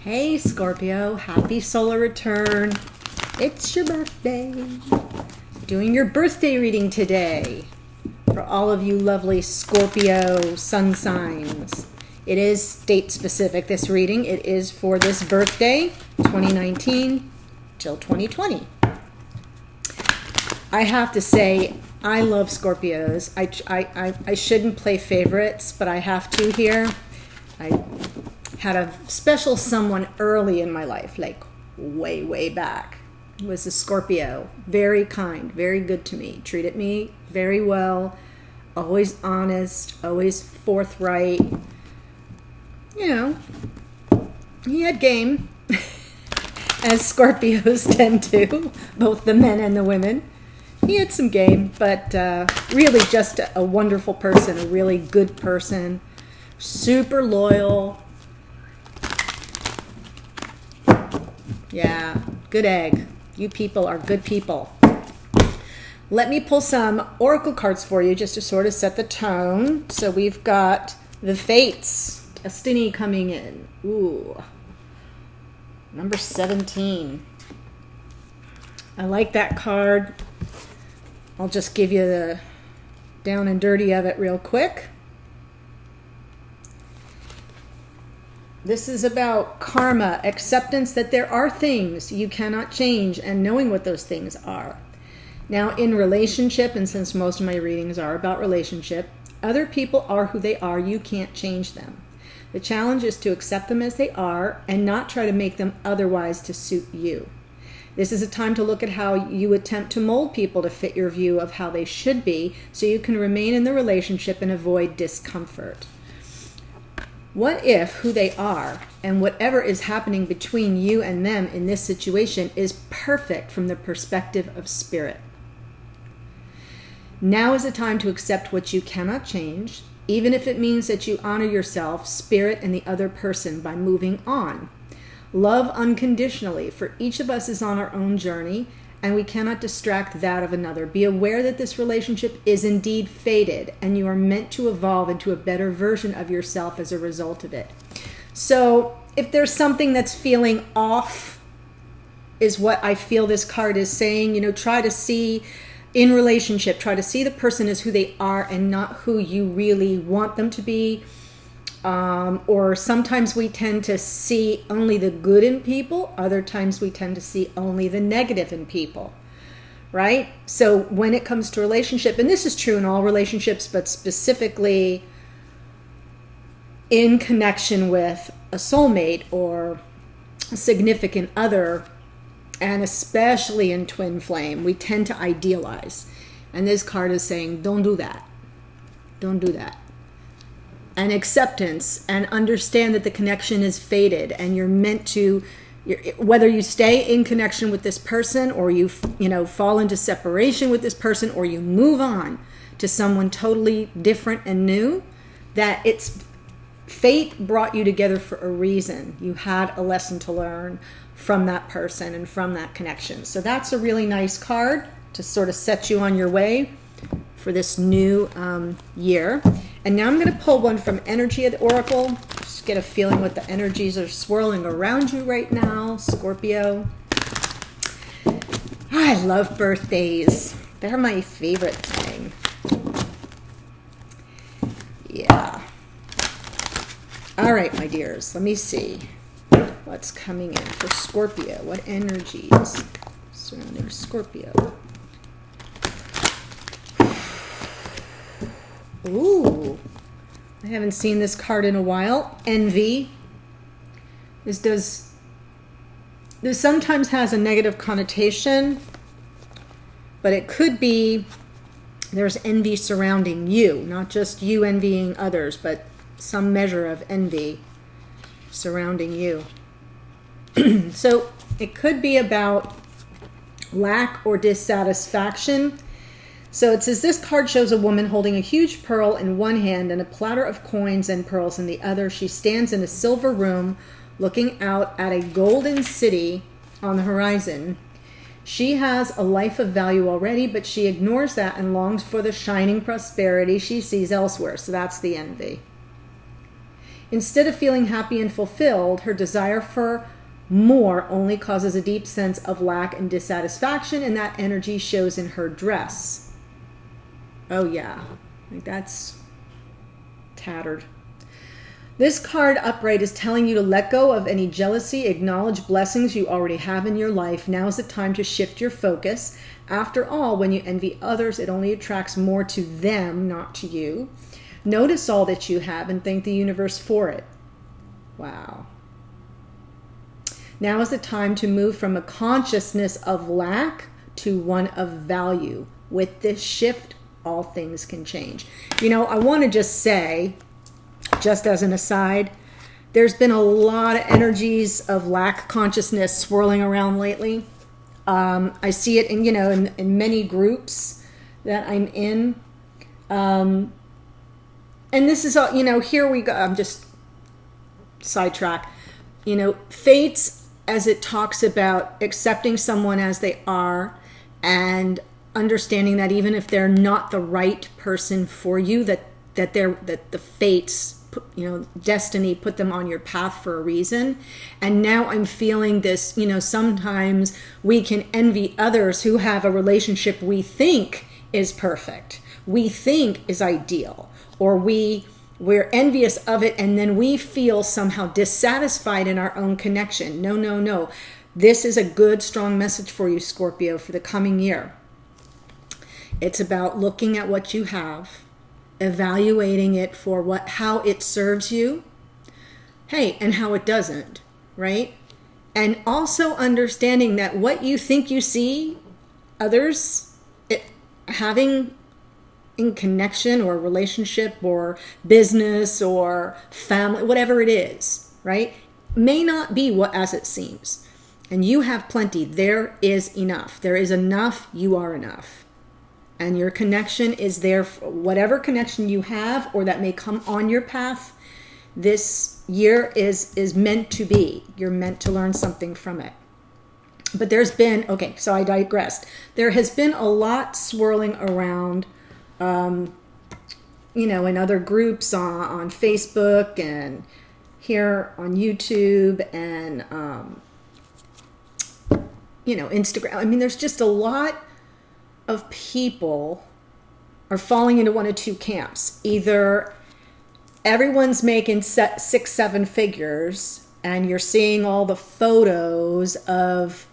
Hey Scorpio, happy solar return. It's your birthday. Doing your birthday reading today for all of you lovely Scorpio sun signs. It is date specific, this reading. It is for this birthday, 2019 till 2020. I have to say, I love Scorpios. I shouldn't play favorites, but I have to here. I had a special someone early in my life, like way back. It was a Scorpio. Very kind, very good to me. Treated me very well. Always honest, always forthright. You know, he had game, as Scorpios tend to, both the men and the women. He had some game, but really just a wonderful person, a really good person, super loyal. Yeah, good egg. You people are good people. Let me pull some oracle cards for you just to sort of set the tone. So we've got the Fates, Destiny coming in. Ooh, number 17. I like that card. I'll just give you the down and dirty of it real quick. This is about karma, acceptance that there are things you cannot change and knowing what those things are. Now, in relationship, and since most of my readings are about relationship, other people are who they are. You can't change them. The challenge is to accept them as they are and not try to make them otherwise to suit you. This is a time to look at how you attempt to mold people to fit your view of how they should be so you can remain in the relationship and avoid discomfort. What if who they are and whatever is happening between you and them in this situation is perfect from the perspective of spirit? Now is the time to accept what you cannot change, even if it means that you honor yourself, spirit, and the other person by moving on. Love unconditionally, for each of us is on our own journey, and we cannot distract that of another. Be aware that this relationship is indeed fated, and you are meant to evolve into a better version of yourself as a result of it. So if there's something that's feeling off, is what I feel this card is saying. You know, try to see in relationship, try to see the person as who they are and not who you really want them to be. Or sometimes we tend to see only the good in people. Other times we tend to see only the negative in people, right? So when it comes to relationship, and this is true in all relationships, but specifically in connection with a soulmate or a significant other, and especially in twin flame, we tend to idealize. And this card is saying, don't do that. Don't do that. And acceptance, and understand that the connection is fated, and you're meant to, whether you stay in connection with this person or you fall into separation with this person or you move on to someone totally different and new, that it's fate brought you together for a reason. You had a lesson to learn from that person and from that connection. So that's a really nice card to sort of set you on your way for this new year. And now I'm going to pull one from Energy of the Oracle. Just get a feeling what the energies are swirling around you right now, Scorpio. I love birthdays. They're my favorite thing. Yeah. All right, my dears. Let me see what's coming in for Scorpio. What energies surrounding Scorpio? Ooh, I haven't seen this card in a while. Envy. This sometimes has a negative connotation, but it could be there's envy surrounding you, not just you envying others, but some measure of envy surrounding you. So it could be about lack or dissatisfaction. So it says, this card shows a woman holding a huge pearl in one hand and a platter of coins and pearls in the other. She stands in a silver room looking out at a golden city on the horizon. She has a life of value already, but she ignores that and longs for the shining prosperity she sees elsewhere. So that's the envy. Instead of feeling happy and fulfilled, her desire for more only causes a deep sense of lack and dissatisfaction, and that energy shows in her dress. Oh yeah, like that's tattered. This card upright is telling you to let go of any jealousy, acknowledge blessings you already have in your life. Now is the time to shift your focus. After all, when you envy others, it only attracts more to them, not to you. Notice all that you have and thank the universe for it. Wow. Now is the time to move from a consciousness of lack to one of value. With this shift, all things can change. You know, I want to just say, just as an aside, there's been a lot of energies of lack consciousness swirling around lately. I see it in, in many groups that I'm in. And this is all, here we go. I'm just sidetrack. Fates, as it talks about accepting someone as they are and understanding that even if they're not the right person for you, that the fates, destiny put them on your path for a reason. And now I'm feeling this, sometimes we can envy others who have a relationship we think is perfect, we think is ideal, or we're envious of it, and then we feel somehow dissatisfied in our own connection. No. This is a good, strong message for you, Scorpio, for the coming year. It's about looking at what you have, evaluating it for how it serves you, and how it doesn't, right? And also understanding that what you think you see others having in connection or relationship or business or family, whatever it is, right, may not be as it seems. And you have plenty. There is enough. There is enough. You are enough. And your connection is there. Whatever connection you have or that may come on your path, this year is meant to be. You're meant to learn something from it. But there's been, so I digressed. There has been a lot swirling around in other groups on Facebook and here on YouTube and, Instagram. I mean, there's just a lot of people are falling into one of two camps. Either everyone's making 6-7 figures and you're seeing all the photos of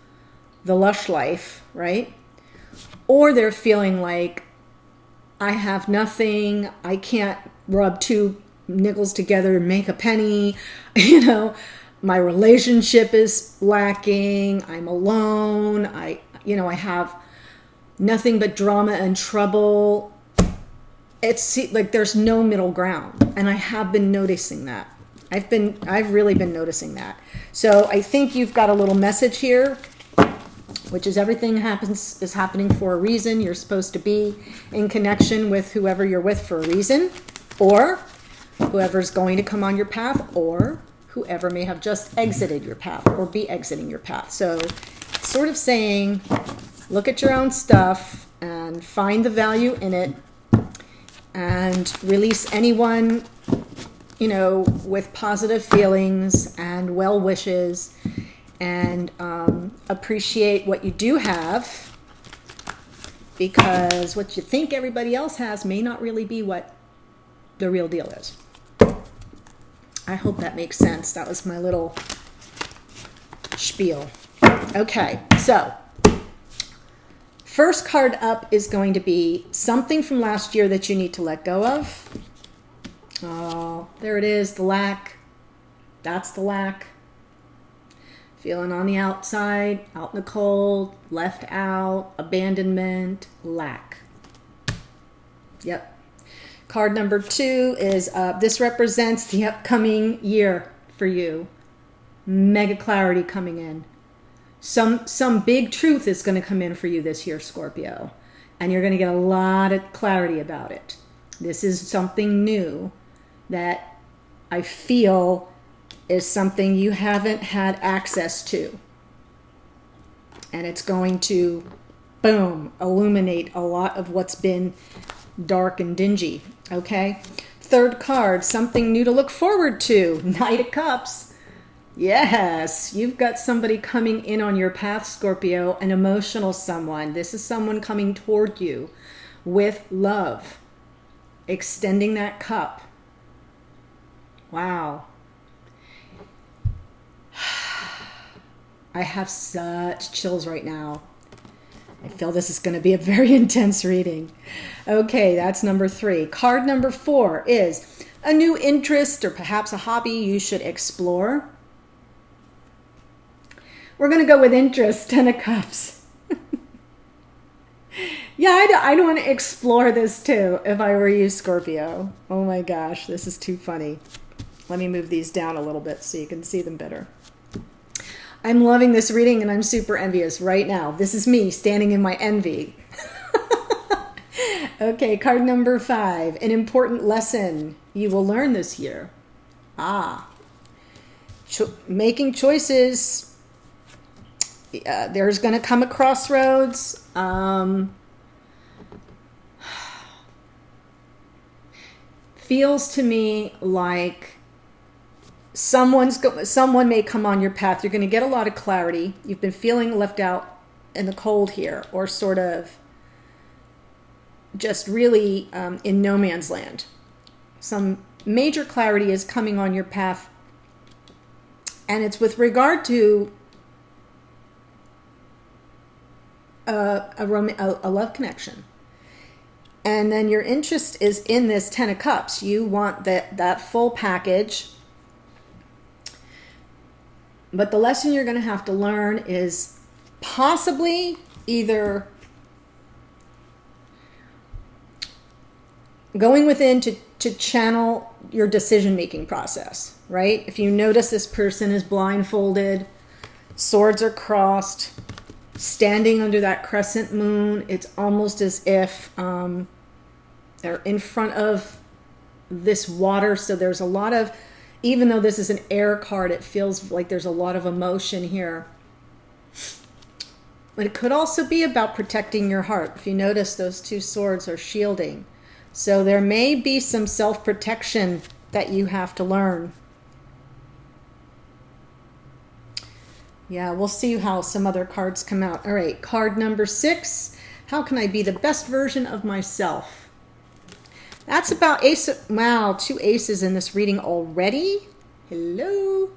the lush life, right? Or they're feeling like, I have nothing, I can't rub two nickels together and make a penny, my relationship is lacking, I'm alone, I have nothing but drama and trouble. It's like there's no middle ground, and I have been noticing that. I've really been noticing that. So I think you've got a little message here, which is everything is happening for a reason. You're supposed to be in connection with whoever you're with for a reason, or whoever's going to come on your path, or whoever may have just exited your path or be exiting your path. So it's sort of saying, look at your own stuff and find the value in it and release anyone, with positive feelings and well wishes, and appreciate what you do have, because what you think everybody else has may not really be what the real deal is. I hope that makes sense. That was my little spiel. Okay, so first card up is going to be something from last year that you need to let go of. Oh, there it is, the lack. That's the lack. Feeling on the outside, out in the cold, left out, abandonment, lack. Yep. Card number 2 is, this represents the upcoming year for you. Mega clarity coming in. Some big truth is going to come in for you this year, Scorpio. And you're going to get a lot of clarity about it. This is something new that I feel is something you haven't had access to. And it's going to, boom, illuminate a lot of what's been dark and dingy, okay? third card, something new to look forward to. Knight of Cups. Yes, you've got somebody coming in on your path, Scorpio, an emotional someone. This is someone coming toward you with love, extending that cup. Wow. I have such chills right now. I feel this is going to be a very intense reading. Okay, that's number 3. Card number 4 is a new interest or perhaps a hobby you should explore. We're going to go with interest, 10 of Cups. Yeah, I'd want to explore this too if I were you, Scorpio. Oh my gosh, this is too funny. Let me move these down a little bit so you can see them better. I'm loving this reading and I'm super envious right now. This is me standing in my envy. Okay, card number 5. An important lesson you will learn this year. Making choices. There's going to come a crossroads. Feels to me like someone may come on your path. You're going to get a lot of clarity. You've been feeling left out in the cold here, or sort of just really in no man's land. Some major clarity is coming on your path, and it's with regard to a love connection. And then your interest is in this 10 of Cups. You want that full package. But the lesson you're going to have to learn is possibly either going within to channel your decision-making process, right? If you notice this person is blindfolded, swords are crossed, standing under that crescent moon, it's almost as if they're in front of this water. So there's a lot of, even though this is an air card, it feels like there's a lot of emotion here. But it could also be about protecting your heart. If you notice, those 2 swords are shielding. So there may be some self-protection that you have to learn. Yeah, we'll see how some other cards come out. All right, card number 6. How can I be the best version of myself? That's about wow, 2 aces in this reading already. Hello.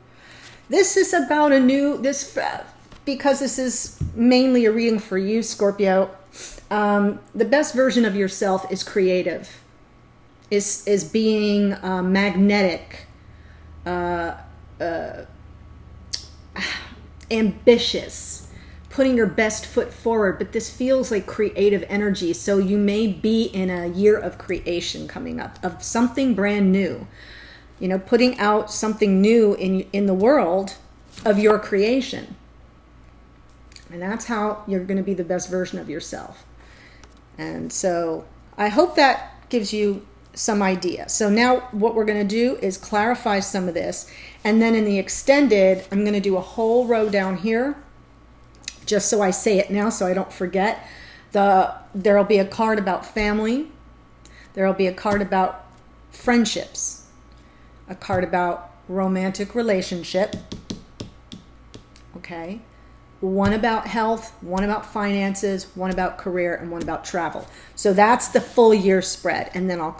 This is about because this is mainly a reading for you, Scorpio. The best version of yourself is creative, is being magnetic, ambitious, putting your best foot forward. But this feels like creative energy. So you may be in a year of creation coming up, of something brand new, putting out something new in the world of your creation. And that's how you're going to be the best version of yourself. And so I hope that gives you some idea. So now what we're going to do is clarify some of this. And then in the extended, I'm going to do a whole row down here, just so I say it now so I don't forget. There'll be a card about family. There'll be a card about friendships. A card about romantic relationship. Okay. One about health, one about finances, one about career, and one about travel. So that's the full year spread, and then I'll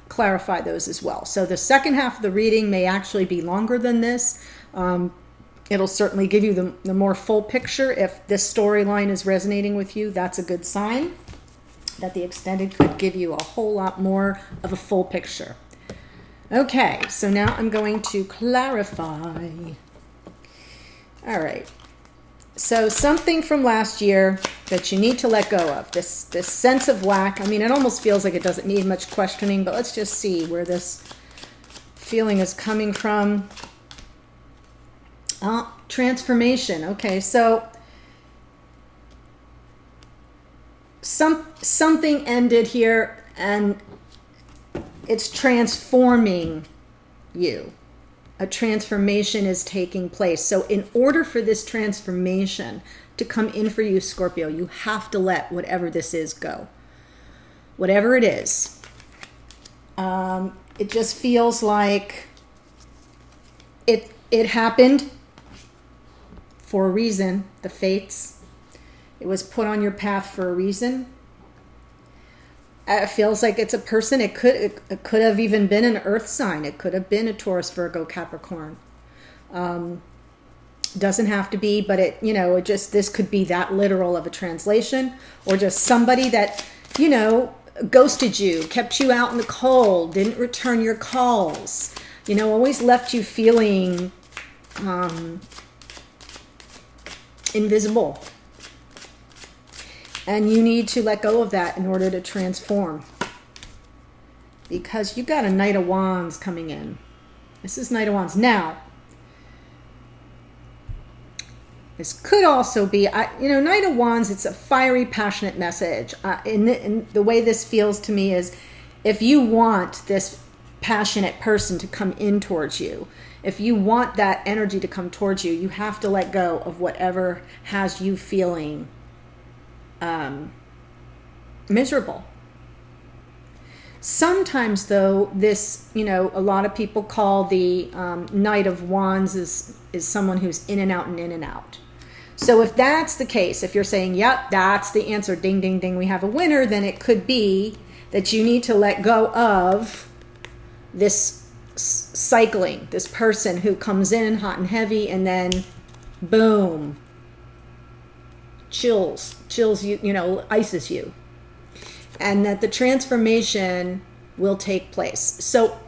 clarify those as well. So the second half of the reading may actually be longer than this. It'll certainly give you the more full picture. If this storyline is resonating with you, that's a good sign that the extended could give you a whole lot more of a full picture. Okay, so now I'm going to clarify. All right. So something from last year that you need to let go of. This sense of lack. I mean, it almost feels like it doesn't need much questioning, but let's just see where this feeling is coming from. Transformation. Okay, so something ended here, and it's transforming you. A transformation is taking place. So in order for this transformation to come in for you, Scorpio, you have to let whatever this is go. Whatever it is. It just feels like it happened for a reason. The fates. It was put on your path for a reason. It feels like it's a person. It could have even been an earth sign. It could have been a Taurus, Virgo, Capricorn. Doesn't have to be, but it just, this could be that literal of a translation, or just somebody that, ghosted you, kept you out in the cold, didn't return your calls, always left you feeling invisible. And you need to let go of that in order to transform. Because you got a Knight of Wands coming in. This is Knight of Wands. Now, this could also be, Knight of Wands, it's a fiery, passionate message. In the way this feels to me is, if you want this passionate person to come in towards you, if you want that energy to come towards you, you have to let go of whatever has you feeling miserable. Sometimes, though, this, a lot of people call the Knight of Wands is someone who's in and out and in and out. So if that's the case, if you're saying, yep, that's the answer, ding, ding, ding, we have a winner, then it could be that you need to let go of this cycling, this person who comes in hot and heavy and then boom, chills you, ices you. And that the transformation will take place. So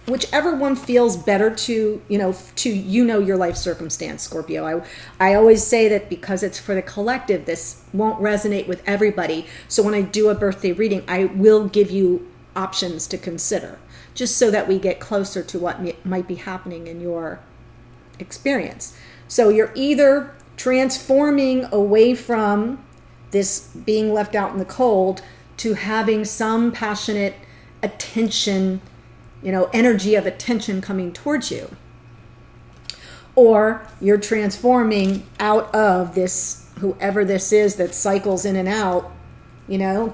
whichever one feels better to your life circumstance, Scorpio. I always say that because it's for the collective, this won't resonate with everybody. So when I do a birthday reading, I will give you options to consider, just so that we get closer to what might be happening in your experience. So you're either transforming away from this being left out in the cold to having some passionate attention, energy of attention coming towards you. Or you're transforming out of this, whoever this is that cycles in and out,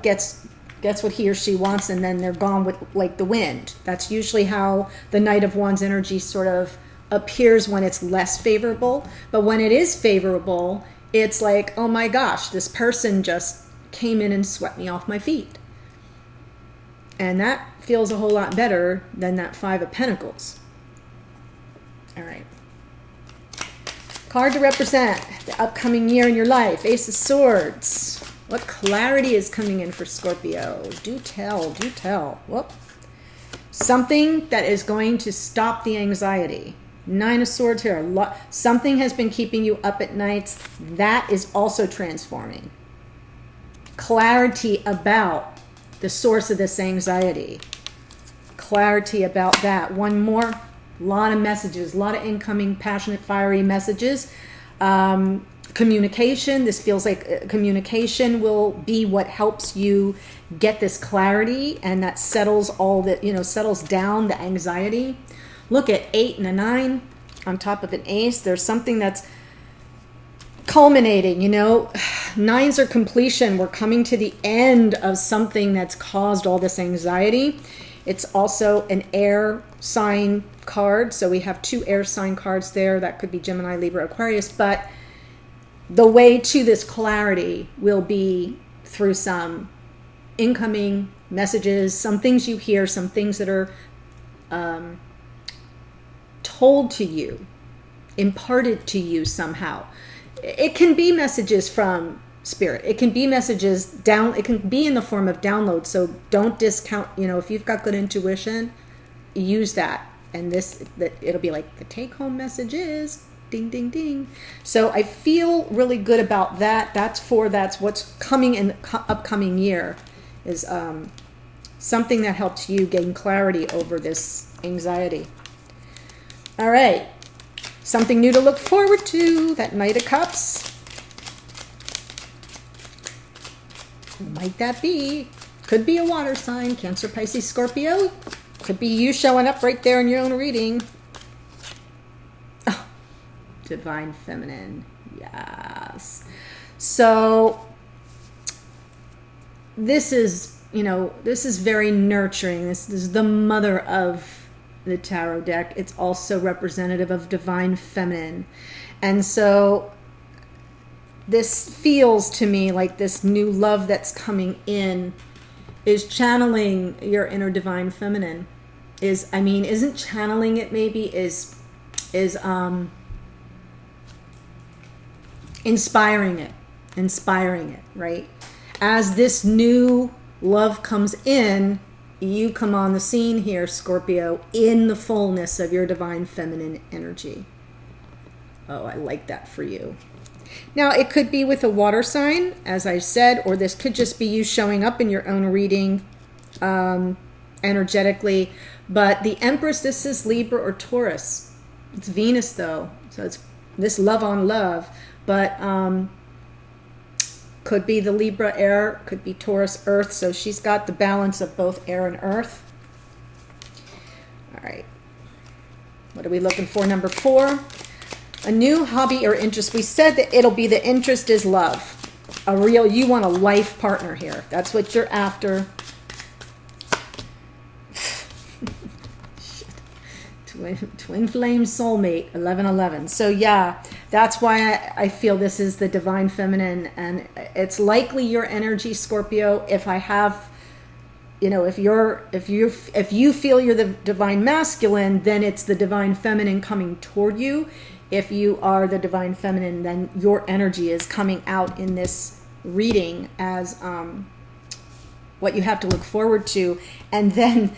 gets what he or she wants, and then they're gone with like the wind. That's usually how the Knight of Wands energy sort of appears when it's less favorable. But when it is favorable, it's like, oh my gosh, this person just came in and swept me off my feet. And that feels a whole lot better than that Five of Pentacles. All right. Card to represent the upcoming year in your life. Ace of Swords. What clarity is coming in for Scorpio? Do tell, do tell. Whoop. Something that is going to stop the anxiety. Nine of Swords here. Something has been keeping you up at nights. That is also transforming. Clarity about the source of this anxiety. Clarity about that. One more. A lot of messages. A lot of incoming, passionate, fiery messages. Communication. This feels like communication will be what helps you get this clarity, and that settles all that, settles down the anxiety. Look at 8 and a 9 on top of an ace. There's something that's culminating, Nines are completion. We're coming to the end of something that's caused all this anxiety. It's also an air sign card. So we have 2 air sign cards there. That could be Gemini, Libra, Aquarius. But the way to this clarity will be through some incoming messages, some things you hear, some things that are told to you, imparted to you somehow. It can be messages from spirit. It can be messages down. It can be in the form of download. So don't discount, if you've got good intuition, use that. And it'll be like the take home message is ding, ding, ding. So I feel really good about that. That's what's coming in the upcoming year, is something that helps you gain clarity over this anxiety. All right. Something new to look forward to, that Knight of Cups. Might that be? Could be a water sign, Cancer, Pisces, Scorpio. Could be you showing up right there in your own reading. Oh, Divine Feminine. Yes. So this is, this is very nurturing. This is the mother of the tarot deck. It's also representative of divine feminine. And so this feels to me like this new love that's coming in is channeling your inner divine feminine. Isn't channeling it maybe is inspiring it, right? As this new love comes in, you come on the scene here, Scorpio, in the fullness of your divine feminine energy. Oh, I like that for you. Now, it could be with a water sign, as I said, or this could just be you showing up in your own reading energetically. But the Empress, this is Libra or Taurus. It's Venus, though. So it's this love on love. But could be the Libra air, could be Taurus earth. So she's got the balance of both air and earth. All right. What are we looking for? Number 4. A new hobby or interest. We said that it'll be the interest is love. You want a life partner here. That's what you're after. Twin flame soulmate, 1111. So yeah, that's why I feel this is the divine feminine, and it's likely your energy, Scorpio. If I have, if you feel you're the divine masculine, then it's the divine feminine coming toward you. If you are the divine feminine, then your energy is coming out in this reading as what you have to look forward to. And then,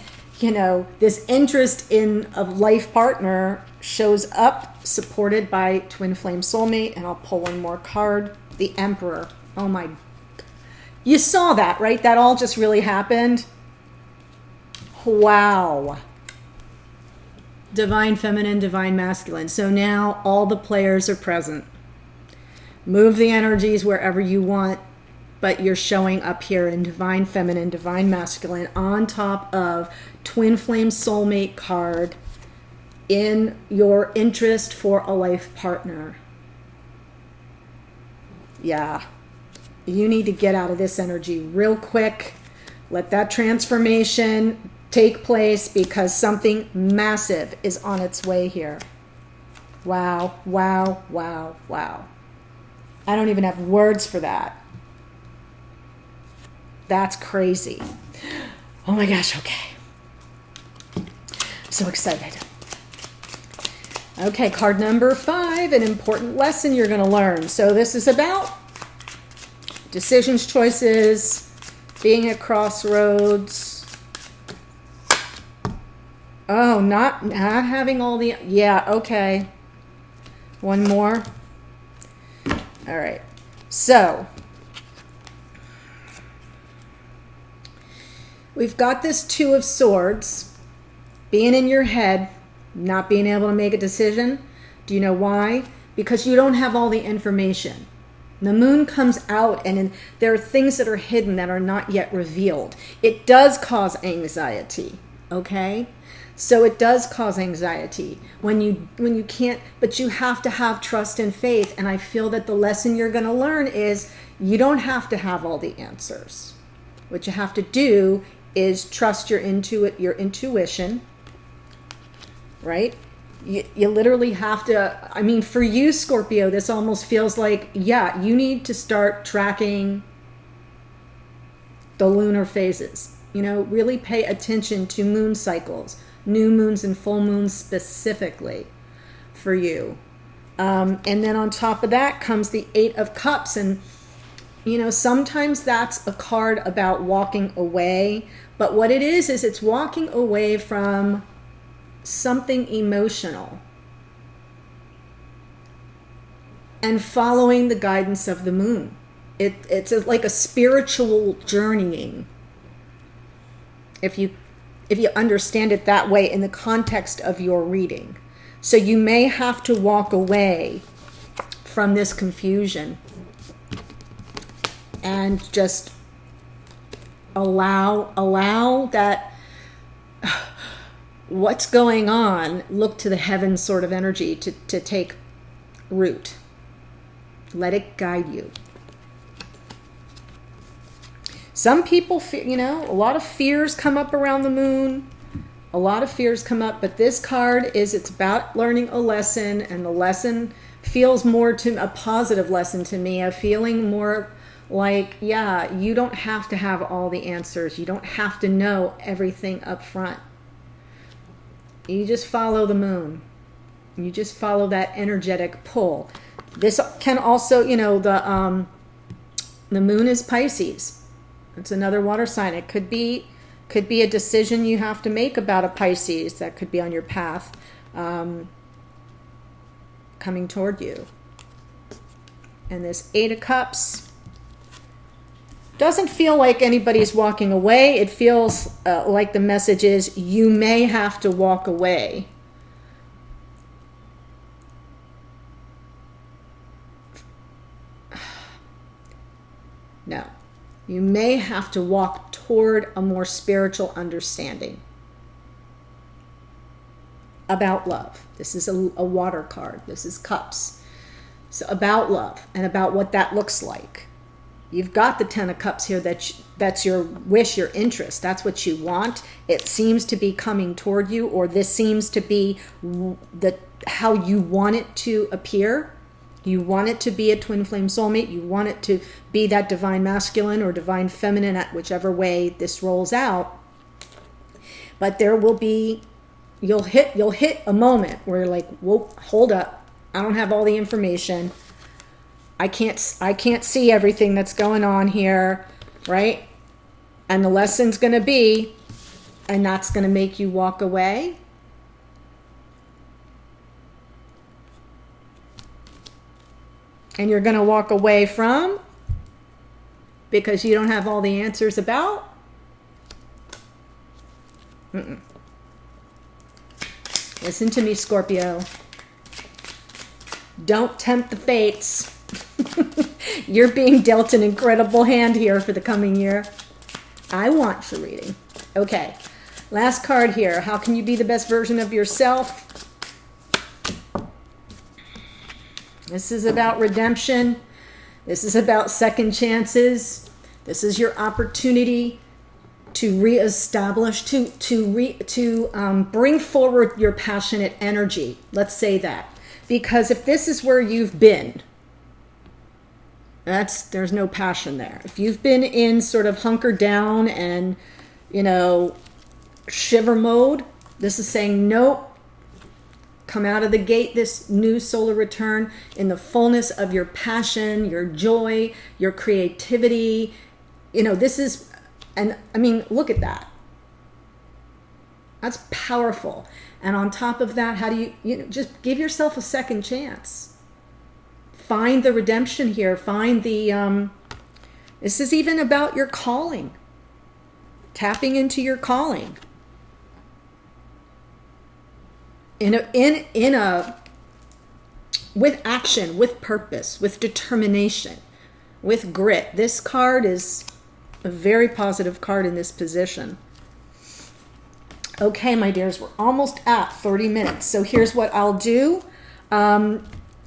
this interest in a life partner shows up supported by twin flame soulmate. And I'll pull one more card, the Emperor. Oh my, you saw that, right? That all just really happened. Wow. Divine feminine, divine masculine. So now all the players are present. Move the energies wherever you want, but you're showing up here in divine feminine, divine masculine, on top of twin flame soulmate card in your interest for a life partner. Yeah. You need to get out of this energy real quick. Let that transformation take place, because something massive is on its way here. Wow, wow, wow, wow. I don't even have words for that. That's crazy. Oh my gosh, okay. I'm so excited. Okay, card number 5, an important lesson you're going to learn. So this is about decisions, choices, being at crossroads. Oh, not having all the... Yeah, okay. One more. All right. So, we've got this 2 of Swords. Being in your head, not being able to make a decision. Do you know why? Because you don't have all the information. The moon comes out, and there are things that are hidden that are not yet revealed. It does cause anxiety, okay? So it does cause anxiety when you can't, but you have to have trust and faith. And I feel that the lesson you're going to learn is you don't have to have all the answers. What you have to do is trust your intuition, right? You literally have to, for you, Scorpio, this almost feels like, yeah, you need to start tracking the lunar phases. Really pay attention to moon cycles. New moons and full moons specifically for you. And then on top of that comes the 8 of Cups. And, sometimes that's a card about walking away. But what it is it's walking away from something emotional and following the guidance of the moon. It's like a spiritual journeying. If you understand it that way in the context of your reading. So you may have to walk away from this confusion and just allow that what's going on, look to the heavens sort of energy to take root. Let it guide you. Some people, a lot of fears come up around the moon. A lot of fears come up, but this card it's about learning a lesson, and the lesson feels more to a positive lesson to me, a feeling more like, yeah, you don't have to have all the answers. You don't have to know everything up front. You just follow the moon. You just follow that energetic pull. This can also, the moon is Pisces. It's another water sign. It could be a decision you have to make about a Pisces that could be on your path, coming toward you. And this Eight of Cups doesn't feel like anybody's walking away. It feels like the message is you may have to walk away. No. You may have to walk toward a more spiritual understanding about love. This is a water card. This is cups. So about love and about what that looks like. You've got the Ten of Cups here. That's your wish, your interest. That's what you want. It seems to be coming toward you, or this seems to be how you want it to appear. You want it to be a twin flame soulmate. You want it to be that divine masculine or divine feminine, at whichever way this rolls out. But there will be, you'll hit a moment where you're like, whoa, hold up. I don't have all the information. I can't see everything that's going on here, right? And the lesson's going to be, and that's going to make you walk away. And you're going to walk away from because you don't have all the answers about. Listen to me, Scorpio. Don't tempt the fates. You're being dealt an incredible hand here for the coming year. I want your reading. Okay. Last card here. How can you be the best version of yourself? This is about redemption. This is about second chances. This is your opportunity to reestablish, to bring forward your passionate energy. Let's say that. Because if this is where you've been, there's no passion there. If you've been in sort of hunker down and, shiver mode, this is saying, nope, come out of the gate this new solar return in the fullness of your passion, your joy, your creativity. This is, and I mean, look at that. That's powerful. And on top of that, how do you just give yourself a second chance? Find the redemption here. Find the, this is even about your calling. Tapping into your calling. With action, with purpose, with determination, with grit. This card is a very positive card in this position. Okay, my dears, we're almost at 30 minutes. So here's what I'll do.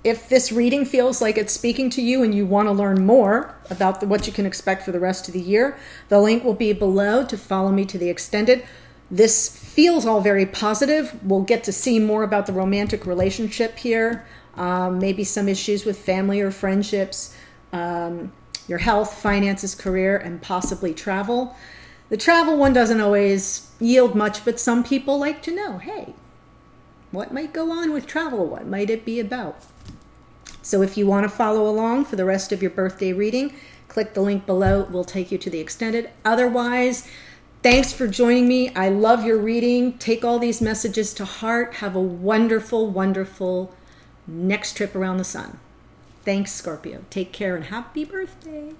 If this reading feels like it's speaking to you and you want to learn more about what you can expect for the rest of the year, the link will be below to follow me to the extended. This feels all very positive. We'll get to see more about the romantic relationship here, maybe some issues with family or friendships, your health, finances, career, and possibly travel. The travel one doesn't always yield much, but some people like to know, hey, what might go on with travel? What might it be about? So if you want to follow along for the rest of your birthday reading, click the link below. We'll take you to the extended. Otherwise, thanks for joining me. I love your reading. Take all these messages to heart. Have a wonderful, wonderful next trip around the sun. Thanks, Scorpio. Take care and happy birthday.